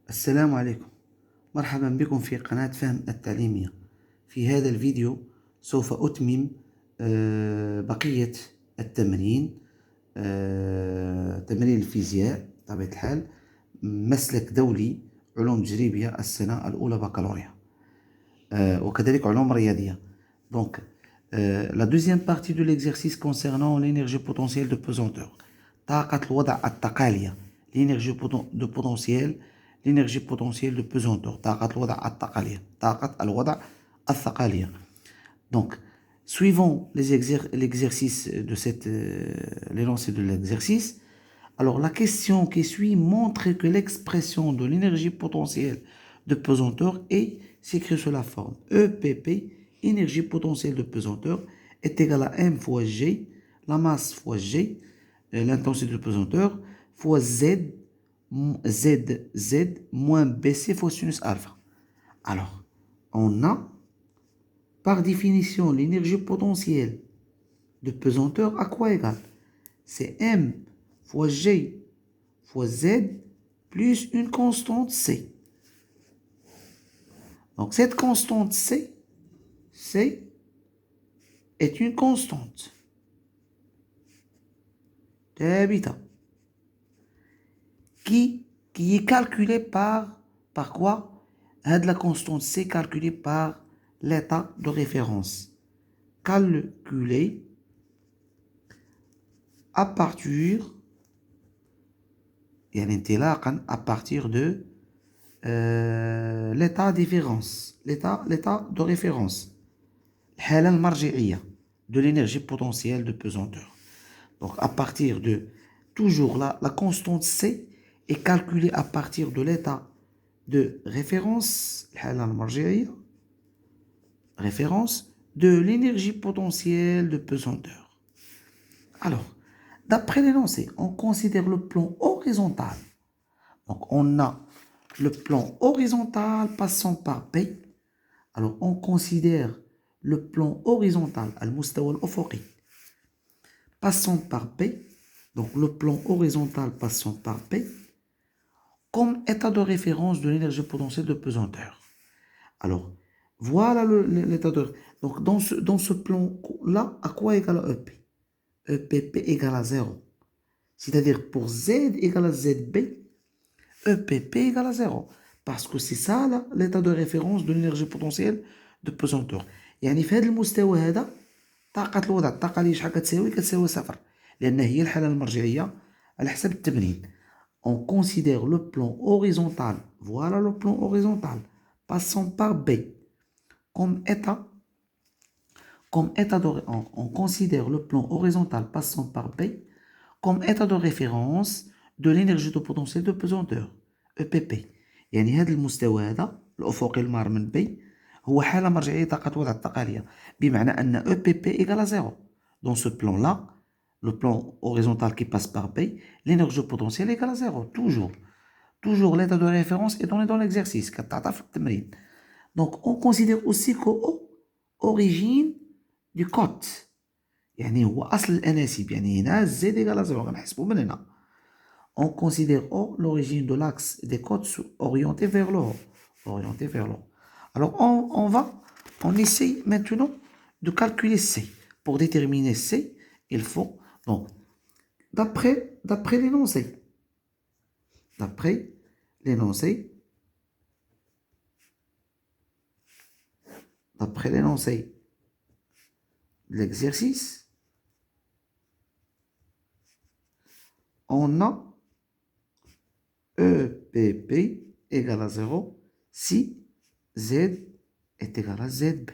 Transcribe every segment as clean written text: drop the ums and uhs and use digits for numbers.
السلام عليكم. مرحبا بكم في قناة فهم التعليمية. في هذا الفيديو سوف أتمم بقية التمرين، تمرين الفيزياء بطبيعة الحال، مسلك دولي علوم تجريبية السنة الأولى بكالوريا، وكذلك علوم رياضية. Donc, la deuxième partie de l'exercice concernant l'énergie potentielle de pesanteur. طاقة الوضع التقالية. L'énergie de potentiel, l'énergie potentielle de pesanteur. طاقة الوضع التقالية. طاقة الوضع الثقالية. Donc, suivons l'exercice de l'énoncé de l'exercice. Alors, la question qui suit montre que l'expression de l'énergie potentielle de pesanteur s'écrit sous la forme EPP, énergie potentielle de pesanteur, est égale à M fois G, la masse fois G, l'intensité de pesanteur, fois Z moins BC fois sinus alpha. Alors, on a, par définition, l'énergie potentielle de pesanteur à quoi égale? C'est M fois G fois Z plus une constante C. Donc, cette constante C est une constante d'habitat qui est calculée par quoi? La constante C calculée par l'état de référence. Calculée à partir de l'état de référence. L'état de référence. الحالة المرجعية de l'énergie potentielle de pesanteur. Donc, à partir de, toujours là, la constante C est calculée à partir de l'état de référence, الحالة المرجعية, référence de l'énergie potentielle de pesanteur. Alors, d'après l'énoncé, on considère le plan horizontal. Donc, on a le plan horizontal passant par P. Alors, on considère le plan horizontal, al-mustawa al-ufuqi, passant par P, donc le plan horizontal passant par P, comme état de référence de l'énergie potentielle de pesanteur. Alors, voilà l'état de... Donc, dans ce plan-là, à quoi égale EP? EPP égale à 0. C'est-à-dire, pour Z égale à ZB, EPP égale à 0. Parce que c'est ça, l'état de référence de l'énergie potentielle de pesanteur. يعني في هذا المستوى هذا طاقة الوضع الطاقة شحال كتساوي 0 لأن هي الحالة المرجعية على حسب التمرين. On considère le plan horizontal, voilà le plan horizontal, passant par B comme état de, on considère le plan horizontal passant par B comme état de référence de l'énergie de potentiel de pesanteur EPP. يعني هذا المستوى هذا الأفقي المار من B هو حالة مرجعية طاقة وضع التقالية، بمعنى أن EPP égale à 0. Dans ce plan-là, le plan horizontal qui passe par B, l'énergie potentielle égale à 0, toujours. Toujours l'état de référence est donné dans l'exercice. Donc, on considère aussi qu'au origine du côte. يعني هو أصل الأناسيب، يعني هنا Z égale à 0 غنحسبو من هنا. On considère O l'origine de l'axe des côtes orientée vers le haut. Orientée vers le haut. Alors, on essaye maintenant de calculer C. Pour déterminer C, il faut, donc, d'après l'énoncé, de l'exercice, on a EPP égale à 0 si Z est égal à ZB.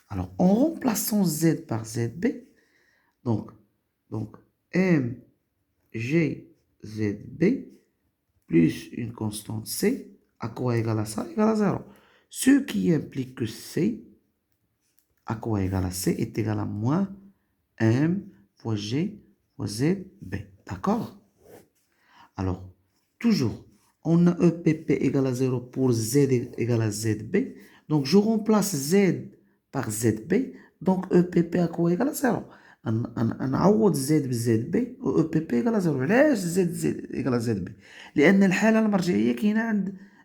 Alors, en remplaçant Z par ZB, donc MGZB plus une constante C, à quoi égale à ça? Égale à 0. Ce qui implique que C, à quoi égale à C, est égal à moins M fois G fois ZB. D'accord? Alors, toujours, on a EPP égale à 0 pour Z égale à ZB. Donc, je remplace Z par ZB. Donc, EPP à quoi égale à 0? نعوض زد بزد بي و او بي بي يقال زيرو. علاش زد يقال زد بي؟ لان الحاله المرجعيه كاينه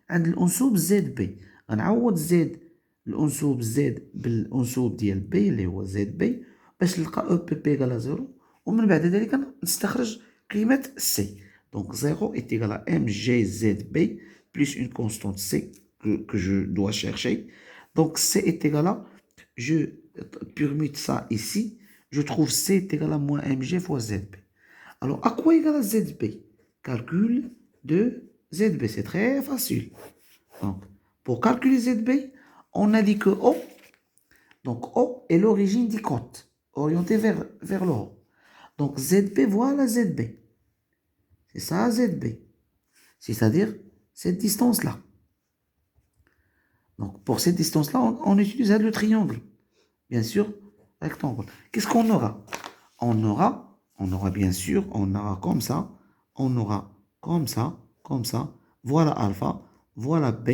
عند الانسوب زد بي. غنعوض زد الانسوب زد بالانسوب ديال بي اللي هو زد بي باش نلقى او بي بي يقال زيرو، ومن بعد ذلك نستخرج قيمه سي. دونك زيرو est égal à mgzb plus une constante c que je dois chercher. Donc c est égal à, je permute ça ici, je trouve C est égal à moins mg fois zb. Alors, à quoi égale zb? Calcul de zb, c'est très facile. Donc, pour calculer zb, on a dit que O, donc O est l'origine du côte, orientée vers le haut. Donc, zb, voilà zb. C'est ça zb. C'est-à-dire cette distance-là. Donc, pour cette distance-là, on utilise le triangle. Bien sûr, rectangle. Qu'est-ce qu'on aura? On aura bien sûr, on aura comme ça, on aura comme ça, comme ça. Voilà alpha, voilà B,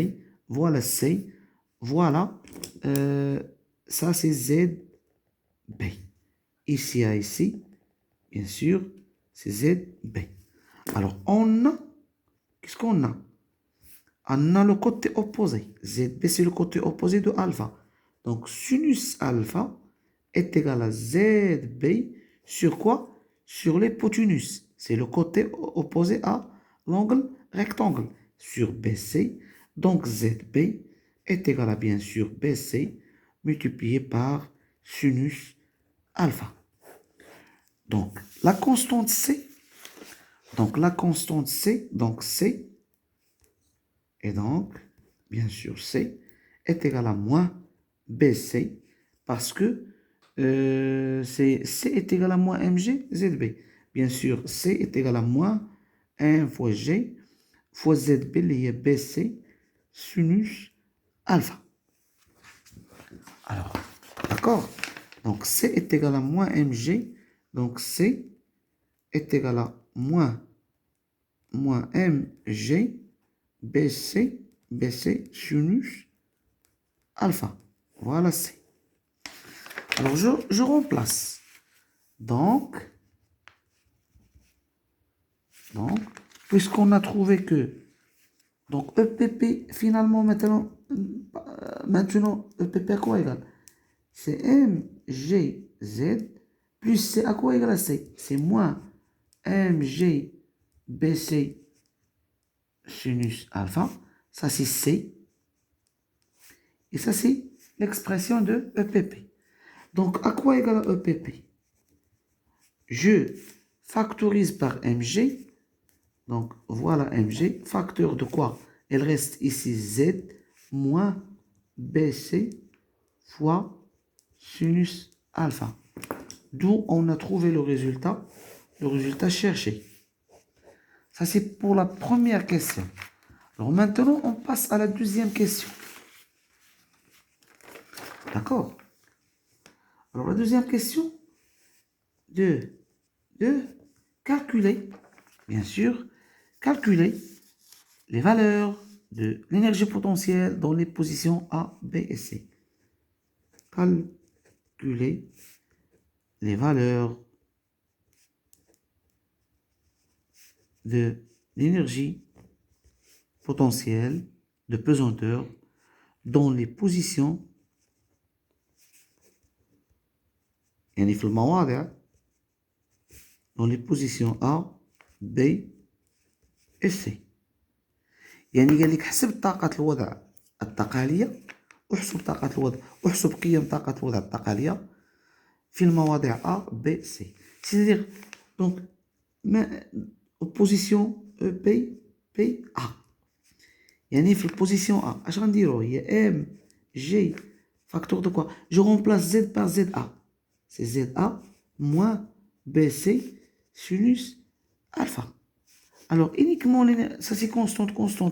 voilà C, voilà, ça c'est ZB. Ici à ici, bien sûr, c'est ZB. Alors, on a, qu'est-ce qu'on a? On a le côté opposé. ZB, c'est le côté opposé de alpha. Donc, sinus alpha est égal à ZB sur quoi? Sur l'hypoténuse. C'est le côté opposé à l'angle rectangle. Sur BC. Donc, ZB est égal à, bien sûr, BC multiplié par sinus alpha. Donc, la constante C. Donc, la constante C. Donc, C. Et donc, bien sûr, C est égal à moins BC parce que C est égal à moins mg zb. Bien sûr, C est égal à moins 1 fois g fois zb lié bc sinus alpha. Alors, d'accord? Donc, C est égal à moins mg. Donc, C est égal à moins mg bc sinus alpha. Voilà C. Alors, je remplace. Donc, puisqu'on a trouvé que, donc, EPP, finalement, maintenant, EPP à quoi égal? C'est MGZ plus C à quoi égal à C? C'est moins MGBC sinus alpha. Ça, c'est C. Et ça, c'est l'expression de EPP. Donc, à quoi égale EPP? Je factorise par mg. Donc, voilà mg. Facteur de quoi? Il reste ici z moins bc fois sinus alpha. D'où on a trouvé le résultat cherché. Ça, c'est pour la première question. Alors, maintenant, on passe à la deuxième question. D'accord? Alors, la deuxième question, de calculer, bien sûr, calculer les valeurs de l'énergie potentielle dans les positions A, B et C. Calculer les valeurs de l'énergie potentielle de pesanteur dans les positions يعني في المواضع dans les positions A, B et C. يعني قال لك حسب طاقة الوضع التقالية احسب طاقة الوضع احسب قيم طاقة الوضع التقالية في المواضع A, B, C. C'est-à-dire donc position E, B, P, A. يعني في البوزيسيون A اش غنديرو هي M, G, facteur de quoi? Je remplace Z par ZA. C'est ZA moins BC sinus alpha. Alors, uniquement, ça c'est constante,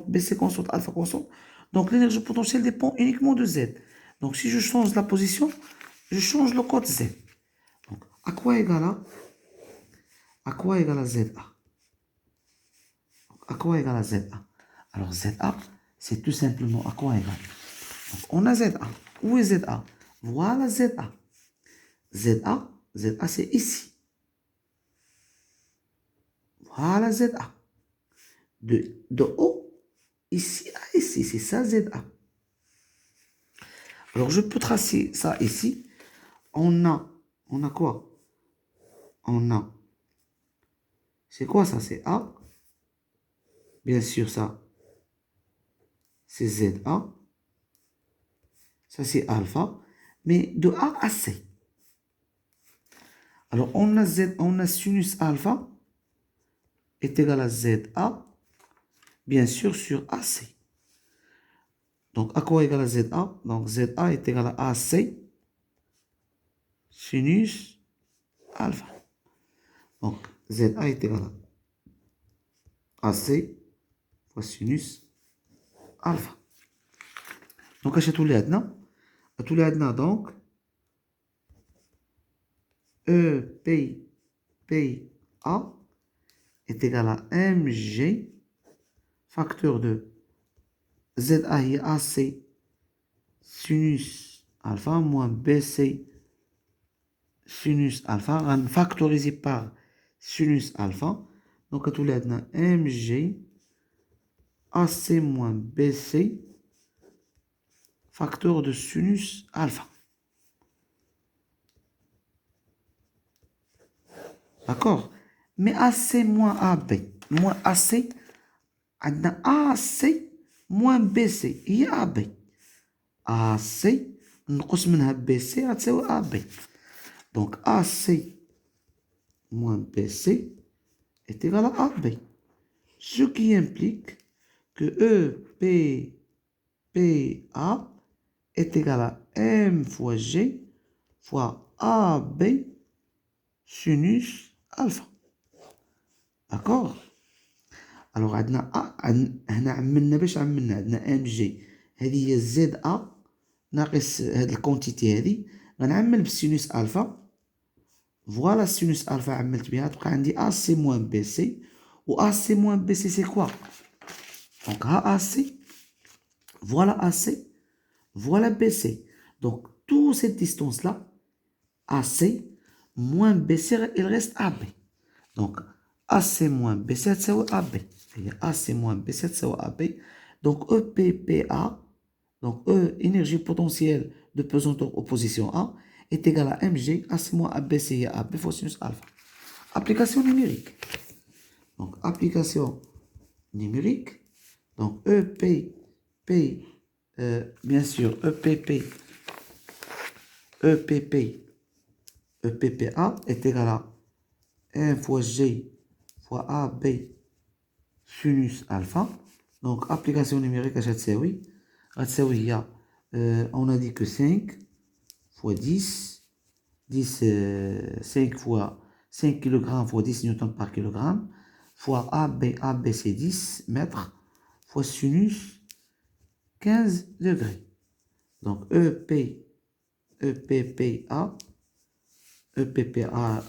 BC constante, alpha constante. Donc, l'énergie potentielle dépend uniquement de Z. Donc, si je change la position, je change le code Z. Donc, à quoi égale ZA? À quoi égale ZA? Alors, ZA, c'est tout simplement à quoi égale? Donc, on a ZA. Où est ZA? Voilà ZA. ZA, ZA, c'est ici. Voilà ZA. De haut, ici à ici, c'est ça ZA. Alors, je peux tracer ça ici. On a quoi? On a, c'est quoi ça? C'est A. Bien sûr, ça, c'est ZA. Ça, c'est alpha. Mais de A à C. Alors, on a sinus alpha est égal à ZA, bien sûr, sur AC. Donc, à quoi égal à ZA? Donc, ZA est égal à AC, sinus alpha. Donc, ZA est égal à AC fois sinus alpha. Donc, à tous les adna. À tous les adna, donc, EPA est égal à MG, facteur de ZA et AC, sinus alpha, moins BC, sinus alpha, factorisé par sinus alpha. Donc, à tous les adna, MG, AC moins BC, facteur de sinus alpha. D'accord? Mais AC moins AB, moins AC, عندنا AC moins BC هي AB. AC نقص منها BC غتساوي AB. Donc AC moins BC est égal à AB. Ce qui implique que EPA est égal à M fois G fois AB sinus alpha. D'accord? Alors عندنا هنا عملنا باش عملنا عندنا ام جي هذه هي زد ا ناقص هاد الكونتيتي هذه غنعمل بالسينوس الفا. فوالا السينوس الفا عملت بها تبقى عندي ا سي موان بي سي و ا سي موان بي سي سي كوا. دونك ها ا سي فوالا ا سي فوالا بي سي. دونك tout cette distance là AC moins BC il reste AB. Donc AC moins BC تساوي AB. هي AC moins BC تساوي AB. Donc EPPA, donc E, énergie potentielle de pesanteur opposition A, est égal à mg, AC moins ABC et AB fois sinus alpha. Application numérique. Donc application numérique. Donc EPP, bien sûr, EPPA est égal à 1 fois G fois AB sinus alpha. Donc, application numérique à Chatsaoui. On a dit que 5 fois 10, 5 fois 5 kg fois 10 newtons par kilogramme, fois AB c'est 10 mètres, fois sinus 15 degrés. Donc, EPPA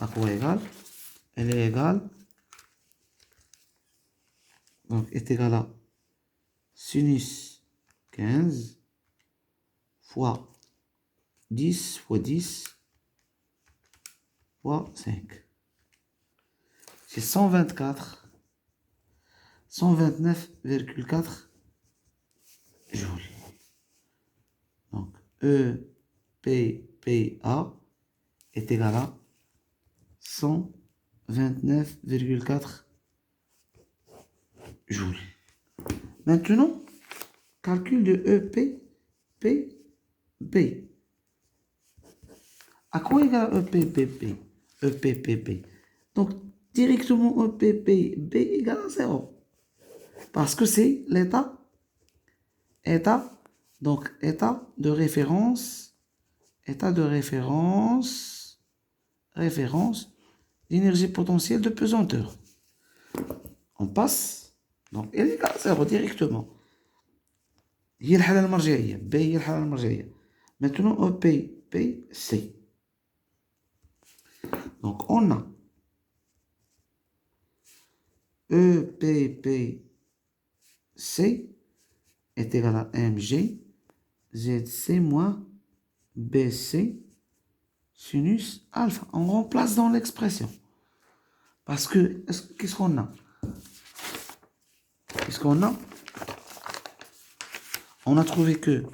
à quoi égale? Elle est égale, donc est égale à sinus 15 fois 10 fois 10 fois 5. C'est 129,4 joules. Donc EPPA est égal à 129,4 joules. Maintenant, calcul de EPPB. À quoi égale EPPB? EPPB. Donc, directement EPPB égale à 0. Parce que c'est l'état, donc état de référence d'énergie potentielle de pesanteur. On passe, donc elle est égale à 0 directement. هي الحالة المرجعية B هي الحالة المرجعية. Maintenant EPPC. Donc on a EPPC est égal à mg ZC moins BC sinus alpha. On remplace dans l'expression. Parce que, qu'est-ce qu'on a? Qu'est-ce qu'on a? On a trouvé que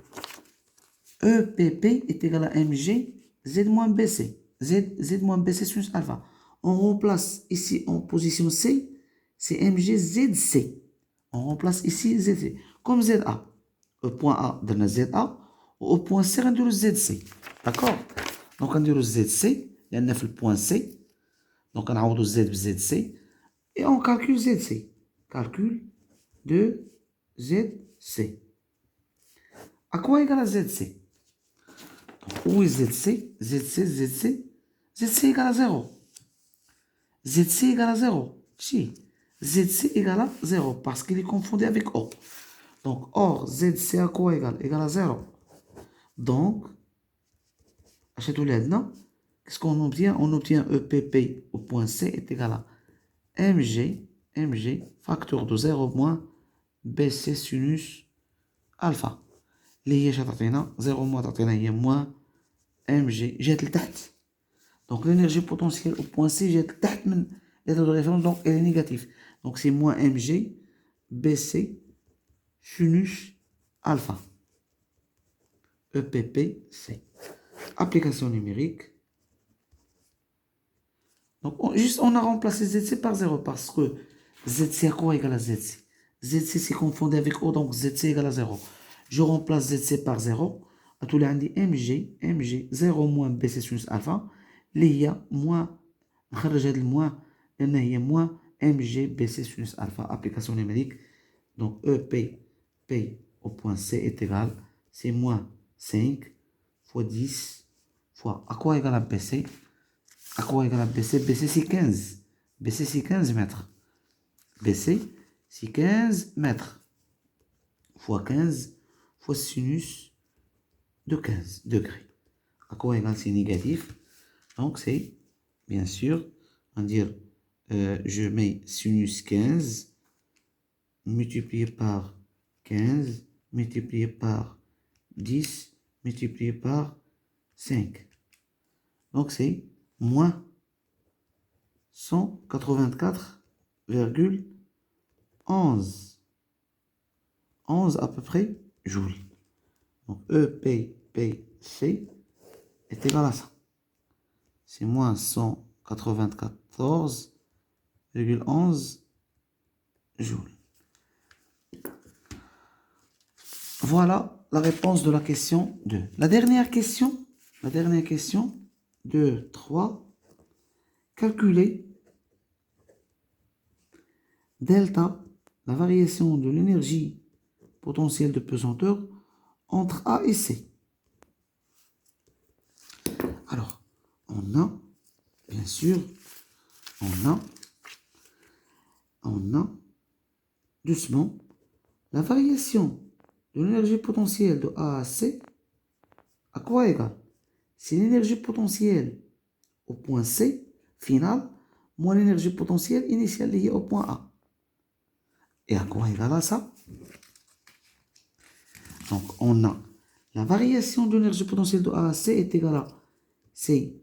EPP est égal à MG Z moins BC. Z moins BC sinus alpha. On remplace ici en position C, c'est MG ZC. On remplace ici ZC. Comme ZA. Au point A, donne ZA. Au point C, on dit ZC. D'accord? Donc, on dit ZC. Il y a le point C. Donc, on a Z ZC. Et on calcule ZC. Calcul de ZC. À quoi égale ZC? Où est ZC? ZC égale à 0. ZC égale à 0. Si. ZC égale à 0 parce qu'il est confondu avec O. Donc, or, ZC à quoi égale? Égale à 0. Donc, achetez les non? Qu'est-ce qu'on obtient? On obtient EPP au point C est égal à MG, facteur de 0 moins BC sinus alpha. اللي هي تعطينا 0 moins تعطينا هي moins MG جات لتحت. Donc l'énergie potentielle au point C جات لتحت من l'état de référence, donc elle est négative. Donc c'est moins MG BC sinus alpha. EPPC. Application numérique. Donc on a remplacé ZC par 0 parce que ZC à quoi égale à ZC? ZC c'est confondu avec O, donc ZC égale à 0. Je remplace ZC par 0. À tout le monde dit MG 0 moins BC sinus alpha. Il y a moins, le moins, il y a moins MG BC sinus alpha. Application numérique. Donc EP au point C est égal, c'est moins 5 fois 10 fois. À quoi égale à BC? À quoi égale à BC? BC c'est 15. BC c'est 15 mètres. BC c'est 15 mètres. Fois 15 fois sinus de 15 degrés. À quoi égale? C'est négatif. Donc c'est, bien sûr, on va dire, je mets sinus 15 multiplié par 15 multiplié par 10 multiplié par 5. Donc c'est moins 184,11. 11 à peu près joules. Donc EPPC est égal à ça. C'est moins 194,11 joules. Voilà la réponse de la question 2. La dernière question 2, 3. Calculer delta, la variation de l'énergie potentielle de pesanteur entre A et C. Alors, on a, bien sûr, on a doucement la variation de l'énergie potentielle de A à C. À quoi égale? C'est l'énergie potentielle au point C final moins l'énergie potentielle initiale liée au point A. Et à quoi égale à ça? Donc, on a la variation de l'énergie potentielle de A à C est égale à c'est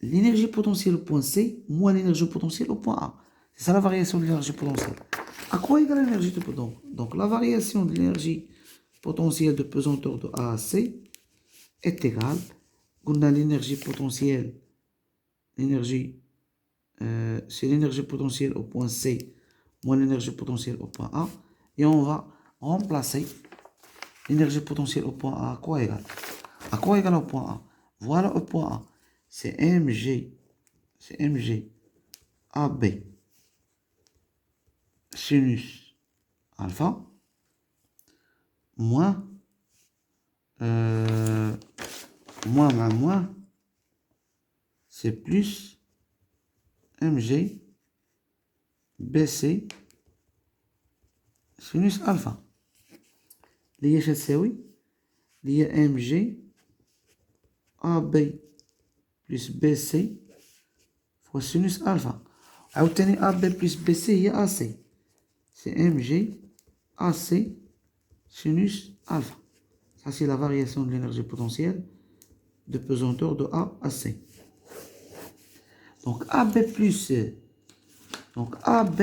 l'énergie potentielle au point C moins l'énergie potentielle au point A. C'est ça la variation de l'énergie potentielle. À quoi égale l'énergie de pesanteur? Donc, la variation de l'énergie potentielle de pesanteur de A à C est égale, on a l'énergie potentielle, c'est l'énergie potentielle au point C moins l'énergie potentielle au point A. Et on va remplacer l'énergie potentielle au point A à quoi égale? À quoi égale au point A? Voilà au point A. C'est MG AB sinus alpha moins c'est plus MG BC sinus alpha. اللي هي تساوي اللي هي MG AB plus BC fois sinus alpha. عاوتاني AB plus BC هي AC. C'est MG AC sinus alpha. Ça c'est la variation de l'énergie potentielle de pesanteur de A à C. Donc AB plus, donc AB,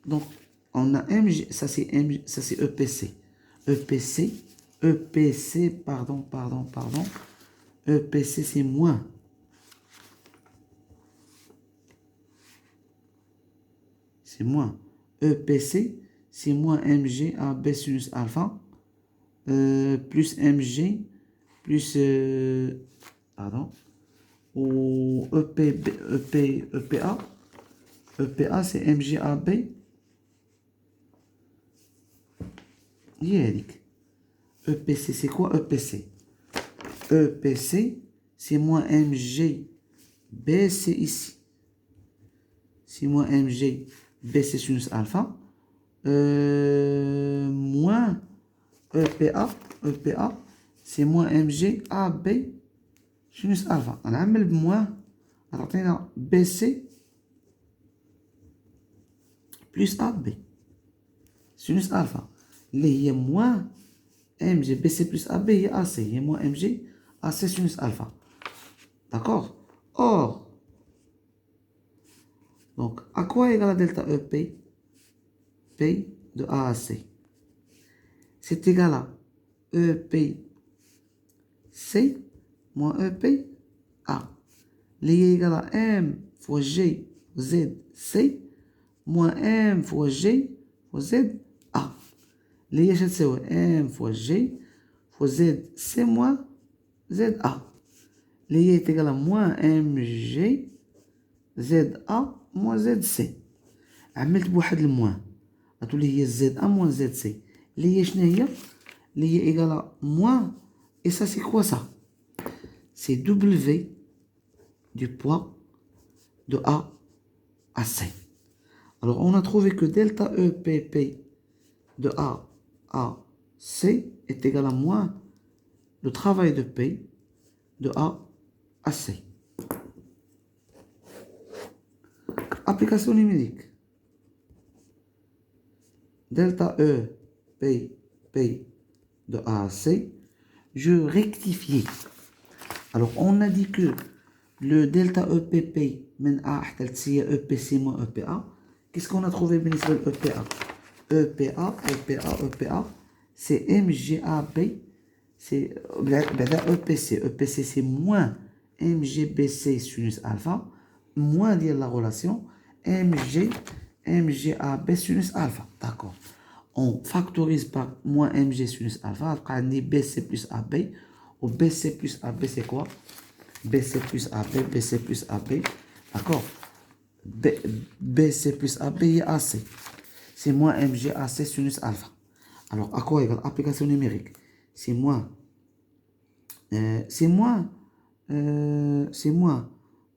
donc on a MG, ça c'est EPC. EPC, pardon. EPC c'est moins. C'est moins. EPC c'est moins MG AB sinus alpha plus MG plus, ou EPA. EPA c'est MGAB. EPC c'est quoi EPC? EPC c'est moins MGBC ici. C'est moins MGBC sinus alpha. Moins EPA. EPA c'est moins MGAB sinus alpha. On a moins. Alors, BC plus AB sinus alpha. Il y a moins MG BC plus AB, il y a AC. Il y a moins MG AC sinus alpha. D'accord? Or, donc, à quoi égale delta EP? P de A à C. C'est égal à EP C moins EP A. Lié égal à M fois G Z C moins M fois G fois Z A. Lié c'est M fois G fois Z C moins Z A. Lié est égal à moins MG Z A moins Z C. عملت بواحد الموان غتولي هي Z A moins Z C. Lié شنو هي؟ Lié égal à moins. Et ça c'est quoi ça? C'est W du poids de A à C. Alors, on a trouvé que delta EPP de A à C est égal à moins le travail de P de A à C. Application numérique. Delta EPP de A à C, je rectifie. Alors, on a dit que le delta EPP من A حتى ل EPC moins EPA. Qu'est-ce qu'on a trouvé بالنسبة ل EPA? EPA, c'est MGAB, c'est EPC. EPC, c'est moins MGBC sinus alpha, moins dire la relation MGAB sinus alpha. D'accord. On factorise par moins MG sinus alpha, on a BC plus AB, ou BC plus AB, c'est quoi? BC plus AB, d'accord? BC plus AB et AC. C'est moins MG AC sinus alpha. Alors, à quoi égale? Application numérique. C'est moins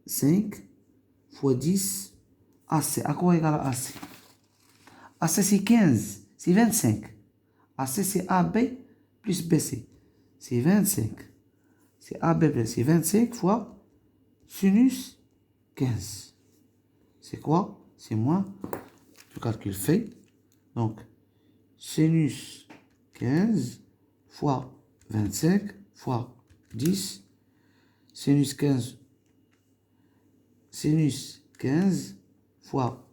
5 fois 10 AC. À quoi égale AC? AC c'est 15, c'est 25. AC c'est AB plus BC. C'est 25. C'est AB, c'est 25 fois sinus 15. C'est quoi? C'est moins, le calcul fait. Donc, sinus 15 fois 25 fois 10. Sinus 15 fois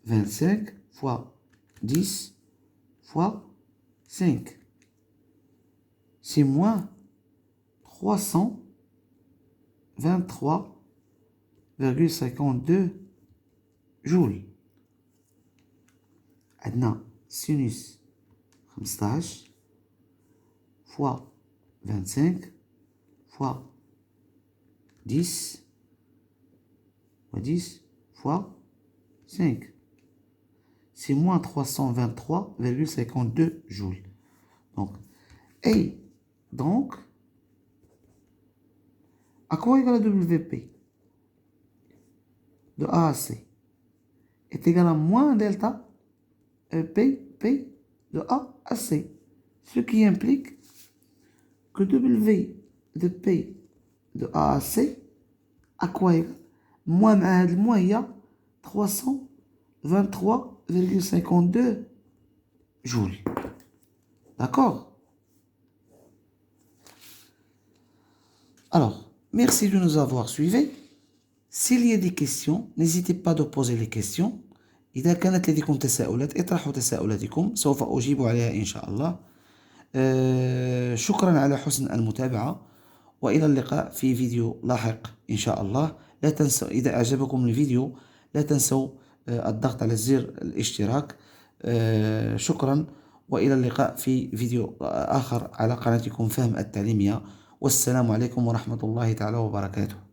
25 fois 10 fois 5. C'est moins 323,52 joules. عندنا sinus 15 fois 25 fois 10 fois 5. C'est moins 323,52 joules. Donc, à quoi égale WP de A à C est égal à moins delta P de A à C. Ce qui implique que W de P de A à C à quoi égale? Moins il y a 323,52 joules. D'accord? Alors, Merci de nous avoir suivis. S'il y a des questions, n'hésitez pas de poser les questions. إذا كانت لديكم تساؤلات اطرحوا تساؤلاتكم سوف أجيب عليها إن شاء الله. شكرا على حسن المتابعة، وإلى اللقاء في فيديو لاحق إن شاء الله. لا تنسوا إذا أعجبكم الفيديو لا تنسوا الضغط على زر الاشتراك. شكرا، وإلى اللقاء في فيديو آخر على قناتكم فهم التعليمية. والسلام عليكم ورحمة الله تعالى وبركاته.